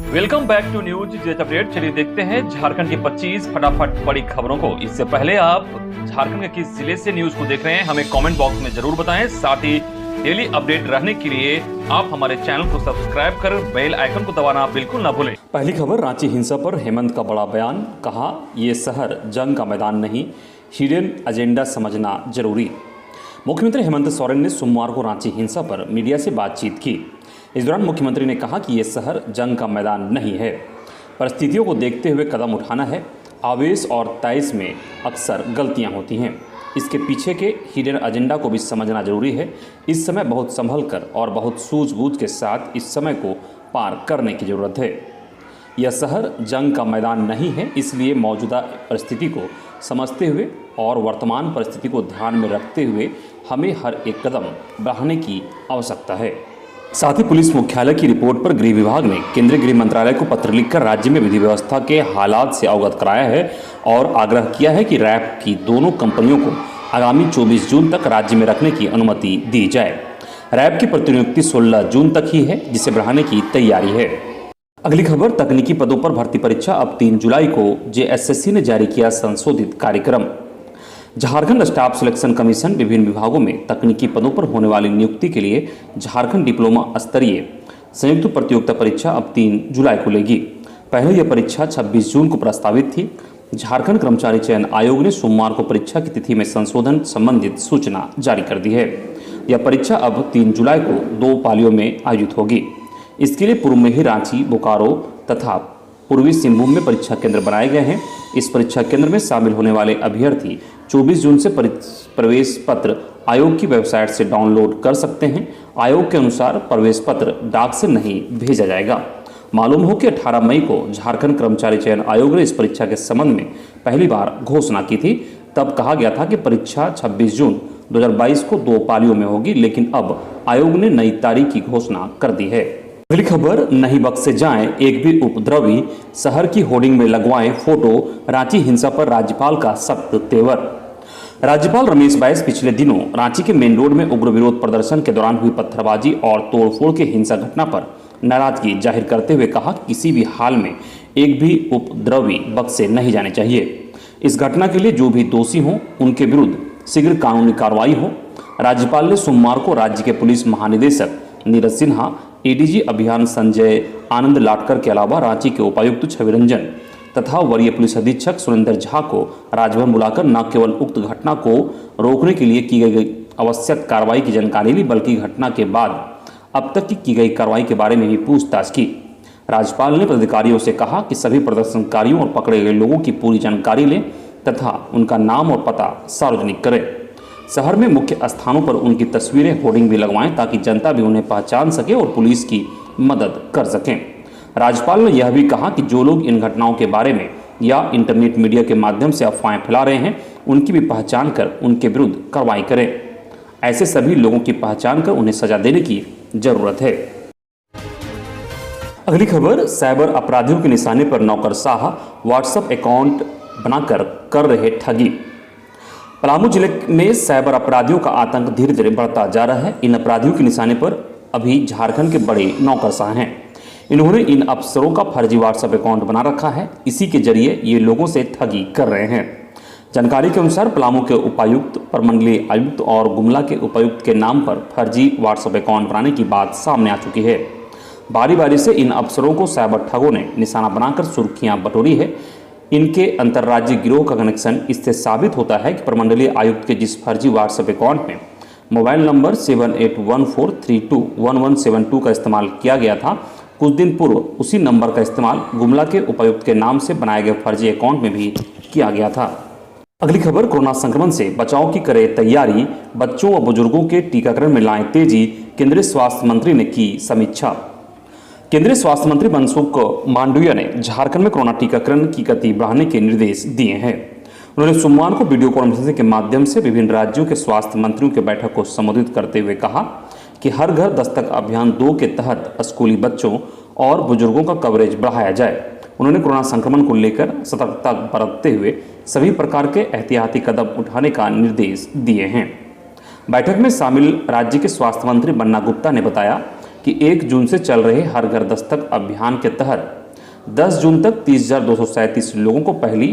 Welcome back to news jet update. चलिए देखते हैं झारखंड की 25 फटाफट बड़ी खबरों को। इससे पहले आप झारखंड के किस जिले से न्यूज को देख रहे हैं हमें कमेंट बॉक्स में जरूर बताएं। साथ ही डेली अपडेट रहने के लिए आप हमारे चैनल को सब्सक्राइब कर बेल आइकन को दबाना बिल्कुल ना भूलें। पहली खबर, रांची हिंसा पर हेमंत का बड़ा बयान। कहा, ये शहर जंग का मैदान नहीं, हिडन एजेंडा समझना जरूरी। मुख्यमंत्री हेमंत सोरेन ने सोमवार को रांची हिंसा पर मीडिया से बातचीत की। इस दौरान मुख्यमंत्री ने कहा कि ये शहर जंग का मैदान नहीं है, परिस्थितियों को देखते हुए कदम उठाना है। आवेश और तैश में अक्सर गलतियां होती हैं, इसके पीछे के हिडन एजेंडा को भी समझना जरूरी है। इस समय बहुत संभल कर और बहुत सूझबूझ के साथ इस समय को पार करने की ज़रूरत है। यह शहर जंग का मैदान नहीं है, इसलिए मौजूदा परिस्थिति को समझते हुए और वर्तमान परिस्थिति को ध्यान में रखते हुए हमें हर एक कदम बढ़ाने की आवश्यकता है। साथ ही पुलिस मुख्यालय की रिपोर्ट पर गृह विभाग ने केंद्रीय गृह मंत्रालय को पत्र लिखकर राज्य में विधि व्यवस्था के हालात से अवगत कराया है और आग्रह किया है कि रैप की दोनों कंपनियों को आगामी 24 जून तक राज्य में रखने की अनुमति दी जाए। रैप की प्रतिनियुक्ति 16 जून तक ही है, जिसे बढ़ाने की तैयारी है। अगली खबर, तकनीकी पदों पर भर्ती परीक्षा अब 3 जुलाई को। जेएसएससी ने जारी किया संशोधित कार्यक्रम। झारखंड स्टाफ सिलेक्शन कमीशन विभिन्न विभागों में तकनीकी पदों पर होने वाली नियुक्ति के लिए झारखंड डिप्लोमा स्तरीय संयुक्त प्रतियोगिता परीक्षा अब 3 जुलाई को लेगी। पहले यह परीक्षा 26 जून को प्रस्तावित थी। झारखंड कर्मचारी चयन आयोग ने सोमवार को परीक्षा की तिथि में संशोधन संबंधित सूचना जारी कर दी है। यह परीक्षा अब 3 जुलाई को 2 पालियों में आयोजित होगी। इसके लिए पूर्व में ही रांची, बोकारो तथा पूर्वी सिंहभूम में परीक्षा केंद्र बनाए गए हैं। इस परीक्षा केंद्र में शामिल होने वाले अभ्यर्थी 24 जून से प्रवेश पत्र आयोग की वेबसाइट से डाउनलोड कर सकते हैं। आयोग के अनुसार प्रवेश पत्र डाक से नहीं भेजा जाएगा। मालूम हो कि 18 मई को झारखंड कर्मचारी चयन आयोग ने इस परीक्षा के संबंध में पहली बार घोषणा की थी। तब कहा गया था कि परीक्षा 26 जून 2022 को 2 पालियों में होगी, लेकिन अब आयोग ने नई तारीख की घोषणा कर दी है। अगली खबर, नहीं बख्शे जाएं एक भी उपद्रवी, शहर की होर्डिंग में लगवाएं फोटो। रांची हिंसा पर राज्यपाल का सख्त तेवर। राज्यपाल रमेश बैस पिछले दिनों रांची के मेन रोड में उग्र विरोध प्रदर्शन के दौरान हुई पत्थरबाजी और तोड़फोड़ की हिंसा घटना पर नाराजगी जाहिर करते हुए कहा कि किसी भी हाल में एक भी उपद्रवी बख्शे नहीं जाने चाहिए। इस घटना के लिए जो भी दोषी हों उनके विरुद्ध शीघ्र कानूनी कार्रवाई हो। राज्यपाल ने सोमवार को राज्य के पुलिस महानिदेशक नीरज सिन्हा, एडीजी अभियान संजय आनंद लाटकर के अलावा रांची के उपायुक्त छवि रंजन तथा वरीय पुलिस अधीक्षक सुरेंद्र झा को राजभवन बुलाकर न केवल उक्त घटना को रोकने के लिए की गई आवश्यक कार्रवाई की जानकारी ली, बल्कि घटना के बाद अब तक की गई कार्रवाई के बारे में भी पूछताछ की। राज्यपाल ने पदाधिकारियों से कहा कि सभी प्रदर्शनकारियों और पकड़े गए लोगों की पूरी जानकारी लें तथा उनका नाम और पता सार्वजनिक करें। शहर में मुख्य स्थानों पर उनकी तस्वीरें, होर्डिंग भी लगवाएं ताकि जनता भी उन्हें पहचान सके और पुलिस की मदद कर सकें। राज्यपाल ने यह भी कहा कि जो लोग इन घटनाओं के बारे में या इंटरनेट मीडिया के माध्यम से अफवाहें फैला रहे हैं, उनकी भी पहचान कर उनके विरुद्ध कार्रवाई करें। ऐसे सभी लोगों की पहचान कर उन्हें सजा देने की जरूरत है। अगली खबर, साइबर अपराधियों के निशाने पर नौकरशाह, व्हाट्सएप अकाउंट बनाकर कर रहे ठगी। पलामू जिले में साइबर अपराधियों का आतंक धीरे धीरे बढ़ता जा रहा है। इन अपराधियों के निशाने पर अभी झारखंड के बड़े नौकरशाह हैं। इन्होंने इन अफसरों का फर्जी व्हाट्सएप अकाउंट बना रखा है। इसी के जरिए ये लोगों से ठगी कर रहे हैं। जानकारी के अनुसार पलामू के उपायुक्त, प्रमंडलीय आयुक्त और गुमला के उपायुक्त के नाम पर फर्जी व्हाट्सएप अकाउंट बनाने की बात सामने आ चुकी है। बारी बारी से इन अफसरों को साइबर ठगों ने निशाना बनाकर सुर्खियां बटोरी है। इनके अंतर्राज्यीय गिरोह का कनेक्शन इससे साबित होता है कि प्रमंडलीय आयुक्त के जिस फर्जी व्हाट्सएप अकाउंट में मोबाइल नंबर 7814321172 का इस्तेमाल किया गया था, कुछ दिन पूर्व उसी नंबर का इस्तेमाल गुमला के उपायुक्त के नाम से बनाए गए फर्जी अकाउंट में भी किया गया था। अगली खबर, कोरोना संक्रमण से बचाव की करे तैयारी, बच्चों व बुजुर्गों के टीकाकरण में लाएं तेजी। केंद्रीय स्वास्थ्य मंत्री ने की समीक्षा। केंद्रीय स्वास्थ्य मंत्री मनसुख मांडविया ने झारखंड में कोरोना टीकाकरण की गति बढ़ाने के निर्देश दिए हैं। उन्होंने सोमवार को वीडियो कॉन्फ्रेंसिंग के माध्यम से विभिन्न राज्यों के स्वास्थ्य मंत्रियों की बैठक को संबोधित करते हुए कहा कि हर घर दस्तक अभियान 2 के तहत स्कूली बच्चों और बुजुर्गों का कवरेज बढ़ाया जाए। उन्होंने कोरोना संक्रमण को लेकर सतर्कता बरतते हुए सभी प्रकार के एहतियाती कदम उठाने का निर्देश दिए हैं। बैठक में शामिल राज्य के स्वास्थ्य मंत्री बन्ना गुप्ता ने बताया कि कि 1 जून से चल रहे हर घर दस्तक अभियान के तहत 10 जून तक 30,237 लोगों को पहली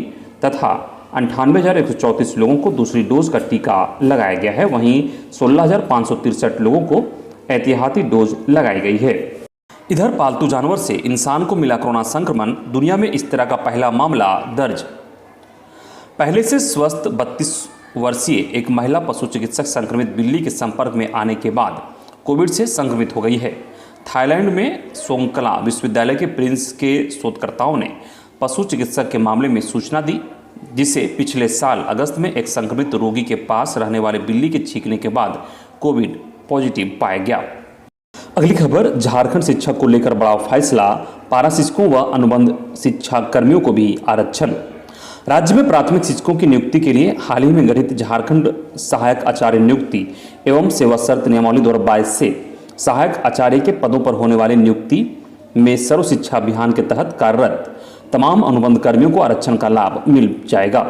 तथा 98,134 लोगों को दूसरी डोज का टीका लगाया गया है। वहीं 16,563 लोगों को एहतियाती डोज लगाई गई है। इधर पालतू जानवर से इंसान को मिला कोरोना संक्रमण, दुनिया में इस तरह का पहला मामला दर्ज। पहले से स्वस्थ 32 वर्षीय एक महिला पशु चिकित्सक संक्रमित बिल्ली के संपर्क में आने के बाद कोविड से संक्रमित हो गई है। थाईलैंड में सोंगकला विश्वविद्यालय के प्रिंस के शोधकर्ताओं ने पशु चिकित्सक के मामले में सूचना दी, जिसे पिछले साल अगस्त में एक संक्रमित रोगी के पास रहने वाले बिल्ली के छींकने के बाद कोविड पॉजिटिव पाया गया। अगली खबर, झारखंड शिक्षक को लेकर बड़ा फैसला, पारा शिक्षकों व अनुबंध शिक्षा कर्मियों को भी आरक्षण। राज्य में प्राथमिक शिक्षकों की नियुक्ति के लिए हाल ही में गठित झारखंड सहायक आचार्य नियुक्ति एवं सेवा शर्त नियमावली 2022 से सहायक आचार्य के पदों पर होने वाली नियुक्ति में सर्व शिक्षा अभियान के तहत कार्यरत तमाम अनुबंध कर्मियों को आरक्षण का लाभ मिल जाएगा।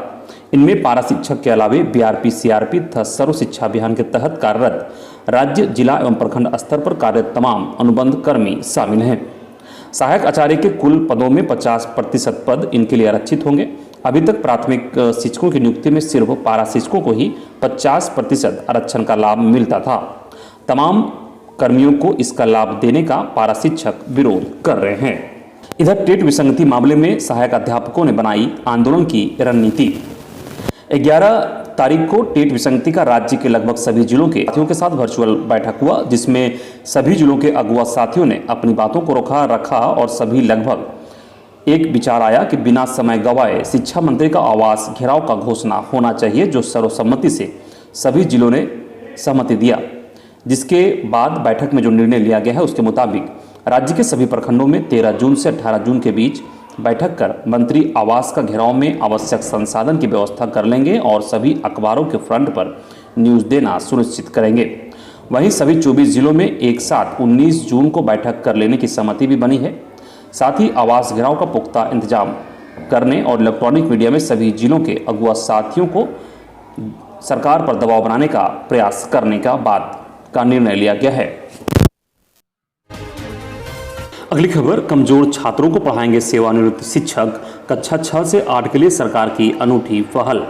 इनमें पारा शिक्षक के अलावे बीआरपी, सीआरपी तथा सर्व शिक्षा अभियान के तहत कार्यरत राज्य, जिला एवं प्रखंड स्तर पर कार्यरत तमाम अनुबंध कर्मी शामिल हैं। सहायक आचार्य के कुल पदों में 50% पद इनके लिए आरक्षित होंगे। अभी तक प्राथमिक शिक्षकों की नियुक्ति में सिर्फ पारा शिक्षकों को ही 50% आरक्षण का लाभ मिलता था। तमाम कर्मियों को इसका लाभ देने का पारा शिक्षक विरोध कर रहे हैं। इधर टेट विसंगति मामले में सहायक अध्यापकों ने बनाई आंदोलन की रणनीति। 11 तारीख को टेट विसंगति का राज्य के लगभग सभी जिलों के साथियों के साथ वर्चुअल बैठक हुआ, जिसमें सभी जिलों के अगुवा साथियों ने अपनी बातों को रखा और सभी लगभग एक विचार आया कि बिना समय गवाए शिक्षा मंत्री का आवास घेराव का घोषणा होना चाहिए, जो सर्वसम्मति से सभी जिलों ने सहमति दिया। जिसके बाद बैठक में जो निर्णय लिया गया है उसके मुताबिक राज्य के सभी प्रखंडों में 13 जून से 18 जून के बीच बैठक कर मंत्री आवास का घेराव में आवश्यक संसाधन की व्यवस्था कर लेंगे और सभी अखबारों के फ्रंट पर न्यूज देना सुनिश्चित करेंगे। वहीं सभी 24 जिलों में एक साथ 19 जून को बैठक कर लेने की सहमति भी बनी है। साथ ही आवास घेराव का पुख्ता इंतजाम करने और इलेक्ट्रॉनिक मीडिया में सभी जिलों के अगुवा साथियों को सरकार पर दबाव बनाने का प्रयास करने का बात का निर्णय लिया गया है। अगली खबर, कमजोर छात्रों को पढ़ाएंगे सेवानिवृत्त शिक्षक, कक्षा 6 से 8 के लिए सरकार की अनूठी पहल।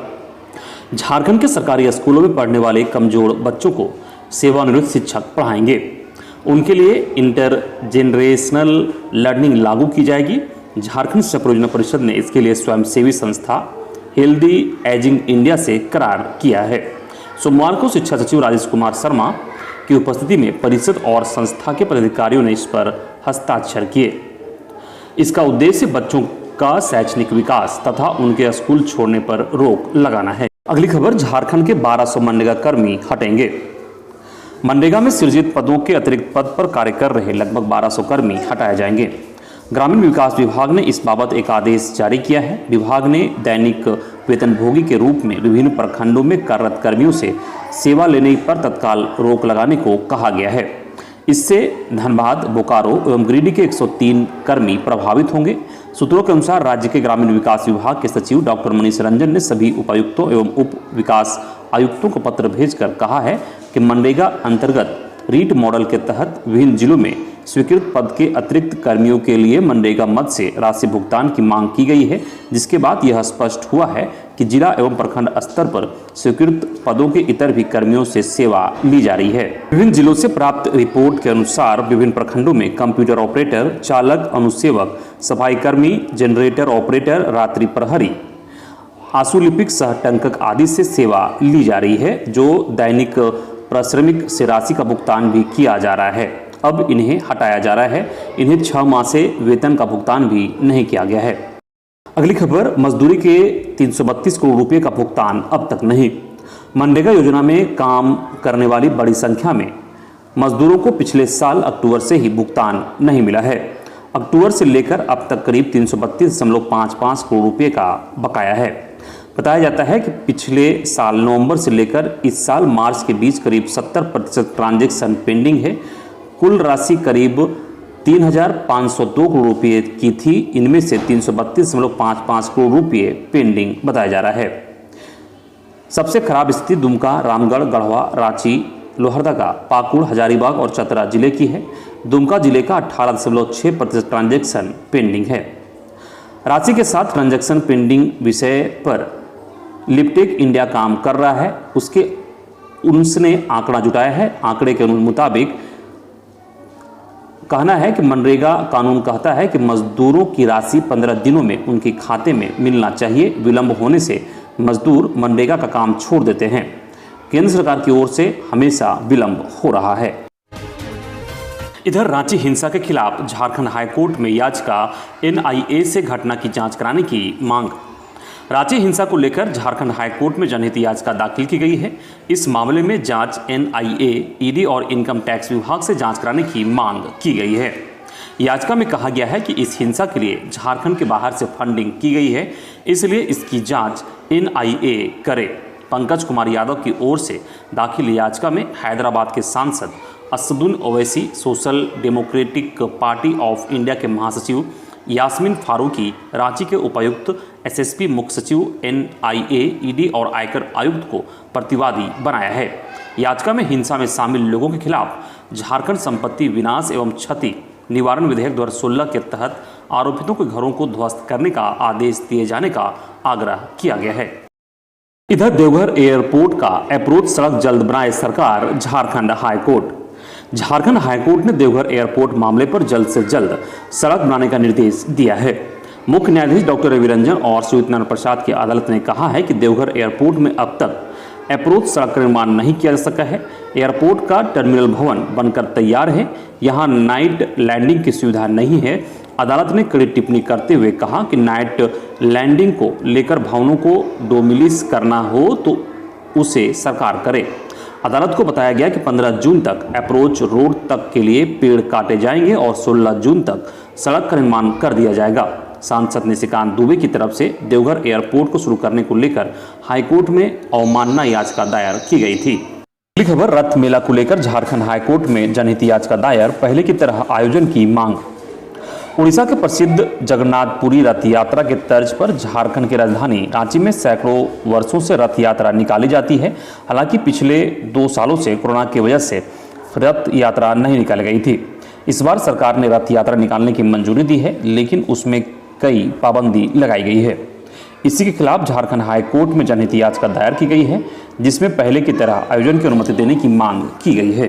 झारखंड के सरकारी स्कूलों में पढ़ने वाले कमजोर बच्चों को सेवानिवृत्त शिक्षक पढ़ाएंगे। उनके लिए इंटरजेनरेशनल लर्निंग लागू की जाएगी। झारखंड शिक्षा परियोजना परिषद ने इसके लिए स्वयंसेवी संस्था हेल्दी एजिंग इंडिया से करार किया है। सोमवार को शिक्षा सचिव राजेश कुमार शर्मा की उपस्थिति में परिषद और संस्था के पदाधिकारियों ने इस पर हस्ताक्षर किए। इसका उद्देश्य बच्चों का शैक्षणिक विकास तथा उनके स्कूल छोड़ने पर रोक लगाना है। अगली खबर, झारखंड के 1200 मनरेगा कर्मी हटेंगे। मनरेगा में सृजित पदों के अतिरिक्त पद पर कार्य कर रहे लगभग 1200 कर्मी हटाए जाएंगे। ग्रामीण विकास विभाग ने इस बाबत एक आदेश जारी किया है। विभाग ने दैनिक वेतनभोगी के रूप में विभिन्न प्रखंडों में कार्यरत कर्मियों से सेवा लेने पर तत्काल रोक लगाने को कहा गया है। इससे धनबाद, बोकारो एवं गिरिडीह के 103 कर्मी प्रभावित होंगे। सूत्रों के अनुसार राज्य के ग्रामीण विकास विभाग के सचिव डॉक्टर मनीष रंजन ने सभी उपायुक्तों एवं उप विकास आयुक्तों को पत्र भेजकर कहा है कि मनरेगा अंतर्गत रीट मॉडल के तहत विभिन्न जिलों में स्वीकृत पद के अतिरिक्त कर्मियों के लिए मनरेगा मद से राशि भुगतान की मांग की गई है, जिसके बाद यह स्पष्ट हुआ है कि जिला एवं प्रखंड स्तर पर स्वीकृत पदों के इतर भी कर्मियों से सेवा ली जा रही है। विभिन्न जिलों से प्राप्त रिपोर्ट के अनुसार विभिन्न प्रखंडों में कंप्यूटर ऑपरेटर, चालक, अनुसेवक, सफाई कर्मी, जनरेटर ऑपरेटर, रात्रि प्रहरी, आशुलिपिक, सहटंकक आदि से सेवा ली जा रही है, जो दैनिक प्रश्रमिक से राशि का भुगतान भी किया जा रहा है। अब इन्हें हटाया जा रहा है। इन्हें 6 माह से वेतन का भुगतान भी नहीं किया गया है। अगली खबर, मजदूरी के 332 करोड़ रुपए का भुगतान अब तक नहीं। मनरेगा योजना में काम करने वाली बड़ी संख्या में मजदूरों को पिछले साल अक्टूबर से ही भुगतान नहीं मिला है। अक्टूबर से लेकर अब तक करीब 332.55 करोड़ रुपए का बकाया है। बताया जाता है कि पिछले साल नवंबर से लेकर इस साल मार्च के बीच करीब 70% ट्रांजैक्शन पेंडिंग है। कुल राशि करीब 3,502 करोड़ रुपये की थी। इनमें से 332.55 करोड़ रुपये पेंडिंग बताया जा रहा है। सबसे खराब स्थिति दुमका, रामगढ़, गढ़वा, रांची, लोहरदगा, पाकुड़, हजारीबाग और चतरा जिले की है। दुमका जिले का 18.6% ट्रांजैक्शन पेंडिंग है। रांची के साथ ट्रांजैक्शन पेंडिंग विषय पर लिपटेक इंडिया काम कर रहा है। उसने आंकड़ा जुटाया है। आंकड़े के मुताबिक कहना है कि मनरेगा कानून कहता है कि मजदूरों की राशि 15 दिनों में उनके खाते में मिलना चाहिए। विलंब होने से मजदूर मनरेगा का काम छोड़ देते हैं। केंद्र सरकार की ओर से हमेशा विलंब हो रहा है। इधर रांची हिंसा के खिलाफ झारखंड हाईकोर्ट में याचिका एनआईए से घटना की जांच कराने की मांग। रांची हिंसा को लेकर झारखंड हाईकोर्ट में जनहित याचिका दाखिल की गई है। इस मामले में जांच एनआईए, ईडी और इनकम टैक्स विभाग से जांच कराने की मांग की गई है। याचिका में कहा गया है कि इस हिंसा के लिए झारखंड के बाहर से फंडिंग की गई है, इसलिए इसकी जांच एनआईए करे। पंकज कुमार यादव की ओर से दाखिल याचिका में हैदराबाद के सांसद Asaduddin Owaisi, social democratic party of India के महासचिव यास्मीन फारूकी, रांची के उपायुक्त, एसएसपी, मुख्य सचिव एनआईए, ईडी और आयकर आयुक्त को प्रतिवादी बनाया है। याचिका में हिंसा में शामिल लोगों के खिलाफ झारखंड संपत्ति विनाश एवं क्षति निवारण विधेयक 2016 के तहत आरोपितों के घरों को ध्वस्त करने का आदेश दिए जाने का आग्रह किया गया है। इधर देवघर एयरपोर्ट का अप्रोच सड़क जल्द बनाए सरकार। झारखंड हाईकोर्ट। झारखंड हाईकोर्ट ने देवघर एयरपोर्ट मामले पर जल्द से जल्द सड़क बनाने का निर्देश दिया है। मुख्य न्यायाधीश डॉक्टर रवि रंजन और सुजीत नारायण प्रसाद की अदालत ने कहा है कि देवघर एयरपोर्ट में अब तक अप्रोच सड़क का निर्माण नहीं किया जा सका है। एयरपोर्ट का टर्मिनल भवन बनकर तैयार है, यहाँ नाइट लैंडिंग की सुविधा नहीं है। अदालत ने कड़ी टिप्पणी करते हुए कहा कि नाइट लैंडिंग को लेकर भवनों को डोमिलिश करना हो तो उसे सरकार करे। अदालत को बताया गया कि 15 जून तक अप्रोच रोड तक के लिए पेड़ काटे जाएंगे और 16 जून तक सड़क का निर्माण कर दिया जाएगा। सांसद निशिकांत दुबे की तरफ से देवघर एयरपोर्ट को शुरू करने को लेकर हाईकोर्ट में अवमानना याचिका दायर की गई थी। अगली खबर, रथ मेला को लेकर झारखंड हाईकोर्ट में जनहित याचिका दायर। पहले की तरह आयोजन की मांग। उड़ीसा के प्रसिद्ध जगन्नाथपुरी रथ यात्रा के तर्ज पर झारखंड की राजधानी रांची में सैकड़ों वर्षों से रथ यात्रा निकाली जाती है। हालांकि पिछले 2 सालों से कोरोना की वजह से रथ यात्रा नहीं निकाली गई थी। इस बार सरकार ने रथ यात्रा निकालने की मंजूरी दी है, लेकिन उसमें कई पाबंदी लगाई गई है। इसी के खिलाफ झारखंड हाईकोर्ट में जनहित याचिका दायर की गई है, जिसमें पहले की तरह आयोजन की अनुमति देने की मांग की गई है।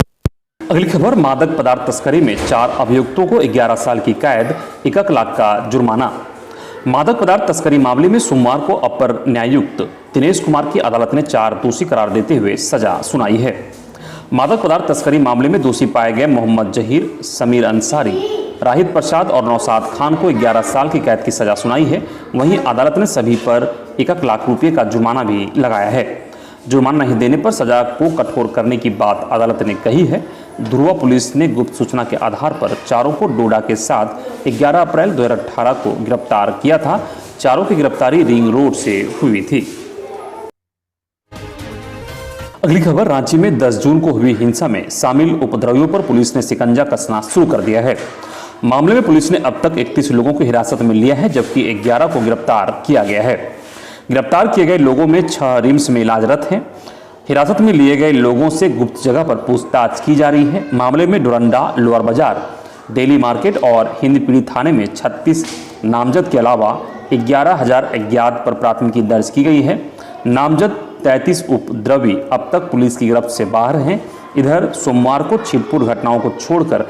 अगली खबर, मादक पदार्थ तस्करी में 4 अभियुक्तों को 11 साल की कैद, 1 लाख का जुर्माना। मादक पदार्थ तस्करी मामले में सोमवार को अपर न्यायायुक्त दिनेश कुमार की अदालत ने 4 दोषी करार देते हुए सजा सुनाई है। मादक पदार्थ तस्करी मामले में दोषी पाए गए मोहम्मद जहीर, समीर अंसारी, राहित प्रसाद और नौशाद खान को 11 साल की कैद की सजा सुनाई है। वहीं अदालत ने सभी पर 1 लाख रुपये का जुर्माना भी लगाया है। जुर्माना नहीं देने पर सजा को कठोर करने की बात अदालत ने कही है। ध्रुवा पुलिस ने गुप्त सूचना के आधार पर चारों को डोडा के साथ 11 अप्रैल 2018 को गिरफ्तार किया था। चारों की गिरफ्तारी रिंग रोड से हुई थी। अगली खबर, रांची में 10 जून को हुई हिंसा में शामिल उपद्रवियों पर पुलिस ने शिकंजा कसना शुरू कर दिया है। मामले में पुलिस ने अब तक 31 लोगों को हिरासत में लिया है, जबकि 11 को गिरफ्तार किया गया है। गिरफ्तार किए गए लोगों में 6 रिम्स में इलाजरत हैं। हिरासत में लिए गए लोगों से गुप्त जगह पर पूछताछ की जा रही है। मामले में डोरंडा, लोअर बाजार, डेली मार्केट और हिंदपीढ़ी थाने में 36 नामजद के अलावा 11,000 अज्ञात पर प्राथमिकी दर्ज की गई है। नामजद 33 उपद्रवी अब तक पुलिस की गिरफ्त से बाहर हैं। इधर सोमवार को छिटपुट घटनाओं को छोड़कर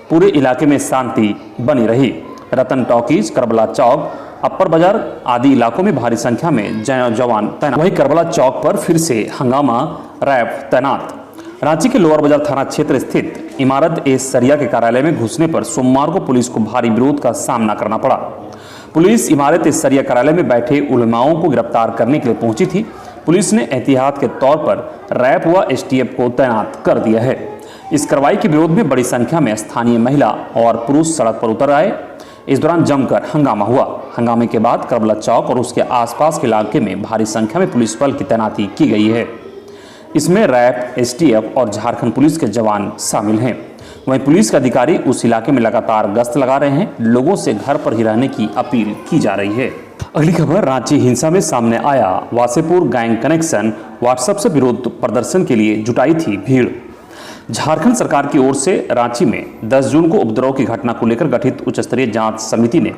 पूरे इलाके में शांति बनी रही। रतन टॉकीज, करबला चौक, अपर बाजार आदि इलाकों में भारी संख्या में जवान तैनात। वहीं करबला चौक पर फिर से हंगामा, रैफ तैनात। रांची के लोअर बाजार थाना क्षेत्र स्थित इमारत ए सरिया के कार्यालय में घुसने पर सोमवार को पुलिस को भारी विरोध का सामना करना पड़ा। पुलिस इमारत ए सरिया कार्यालय में बैठे उलमाओं को गिरफ्तार करने के लिए पहुंची थी। पुलिस ने एहतियात के तौर पर रैफ व एसटीएफ को तैनात कर दिया है। इस कार्रवाई के विरोध में बड़ी संख्या में स्थानीय महिला और पुरुष सड़क पर उतर आए। इस दौरान जमकर हंगामा हुआ। हंगामे के बाद करबला चौक और उसके आसपास के इलाके में भारी संख्या में पुलिस बल की तैनाती की गई है। इसमें रैफ, एसटीएफ और झारखंड पुलिस के जवान शामिल हैं। वहीं पुलिस के अधिकारी उस इलाके में लगातार गश्त लगा रहे हैं। लोगों से घर पर ही रहने की अपील की जा रही है। अगली खबर, रांची हिंसा में सामने आया वासेपुर गैंग कनेक्शन। व्हाट्सएप से विरोध प्रदर्शन के लिए जुटाई थी भीड़। झारखंड सरकार की ओर से रांची में 10 जून को उपद्रव की घटना को लेकर गठित उच्च स्तरीय जांच समिति ने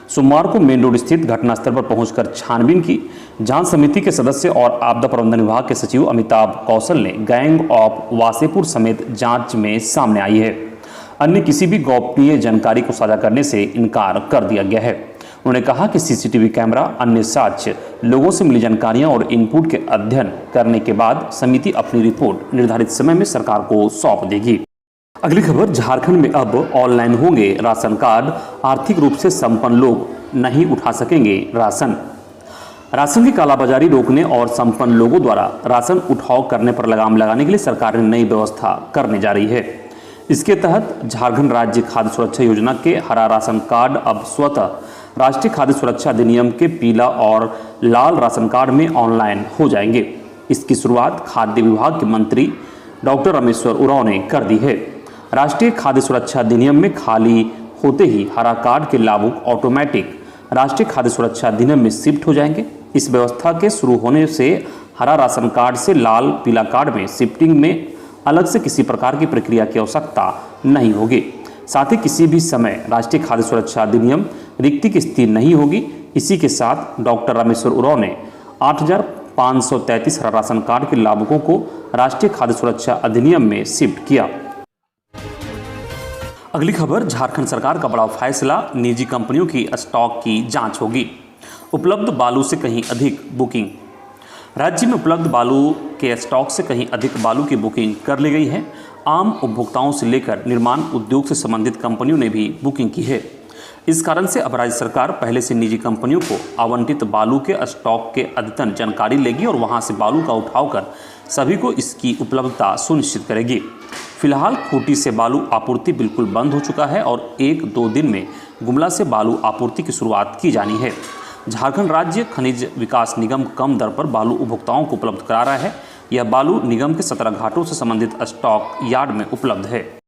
सोमवार को मेन रोड स्थित घटनास्थल पर पहुंचकर छानबीन की। जांच समिति के सदस्य और आपदा प्रबंधन विभाग के सचिव अमिताभ कौशल ने गैंग ऑफ वासेपुर समेत जांच में सामने आई है। अन्य किसी भी गोपनीय जानकारी को साझा करने से इनकार कर दिया गया है। उन्होंने कहा कि सीसीटीवी कैमरा, अन्य साक्ष्य, लोगों से मिली जानकारियां और इनपुट के अध्ययन करने के बाद समिति अपनी रिपोर्ट निर्धारित समय में सरकार को सौंप देगी। अगली खबर, झारखंड में अब ऑनलाइन होंगे राशन कार्ड, आर्थिक रूप से संपन्न लोग नहीं उठा सकेंगे राशन। राशन की कालाबाजारी रोकने और संपन्न लोगों द्वारा राशन उठाव करने पर लगाम लगाने के लिए सरकार ने नई व्यवस्था करने जा रही है। इसके तहत झारखंड राज्य खाद्य सुरक्षा योजना के हरा राशन कार्ड अब स्वतः राष्ट्रीय खाद्य सुरक्षा अधिनियम के पीला और लाल राशन कार्ड में ऑनलाइन हो जाएंगे। इसकी शुरुआत खाद्य विभाग के मंत्री डॉक्टर रामेश्वर उरांव ने कर दी है। राष्ट्रीय खाद्य सुरक्षा अधिनियम में खाली होते ही हरा कार्ड के लाभुक ऑटोमेटिक राष्ट्रीय खाद्य सुरक्षा अधिनियम में शिफ्ट हो जाएंगे। इस व्यवस्था के शुरू होने से हरा राशन कार्ड से लाल पीला कार्ड में शिफ्टिंग में अलग से किसी प्रकार की प्रक्रिया की आवश्यकता नहीं होगी। साथ ही किसी भी समय राष्ट्रीय खाद्य सुरक्षा अधिनियम रिक्ति की स्थिति नहीं होगी। इसी के साथ डॉक्टर रामेश्वर उरांव ने 8,533 हरा राशन कार्ड के लाभुकों को राष्ट्रीय खाद्य सुरक्षा अधिनियम में शिफ्ट किया। अगली खबर, झारखंड सरकार का बड़ा फैसला, निजी कंपनियों की स्टॉक की जांच होगी। उपलब्ध बालू से कहीं अधिक बुकिंग। राज्य में उपलब्ध बालू के स्टॉक से कहीं अधिक बालू की बुकिंग कर ली गई है। आम उपभोक्ताओं से लेकर निर्माण उद्योग से संबंधित कंपनियों ने भी बुकिंग की है। इस कारण से अब राज्य सरकार पहले से निजी कंपनियों को आवंटित बालू के स्टॉक के अद्यतन जानकारी लेगी और वहां से बालू का उठाव कर सभी को इसकी उपलब्धता सुनिश्चित करेगी। फिलहाल खूंटी से बालू आपूर्ति बिल्कुल बंद हो चुका है और 1-2 दिन में गुमला से बालू आपूर्ति की शुरुआत की जानी है। झारखंड राज्य खनिज विकास निगम कम दर पर बालू उपभोक्ताओं को उपलब्ध करा रहा है। यह बालू निगम के 17 घाटों से संबंधित स्टॉक यार्ड में उपलब्ध है।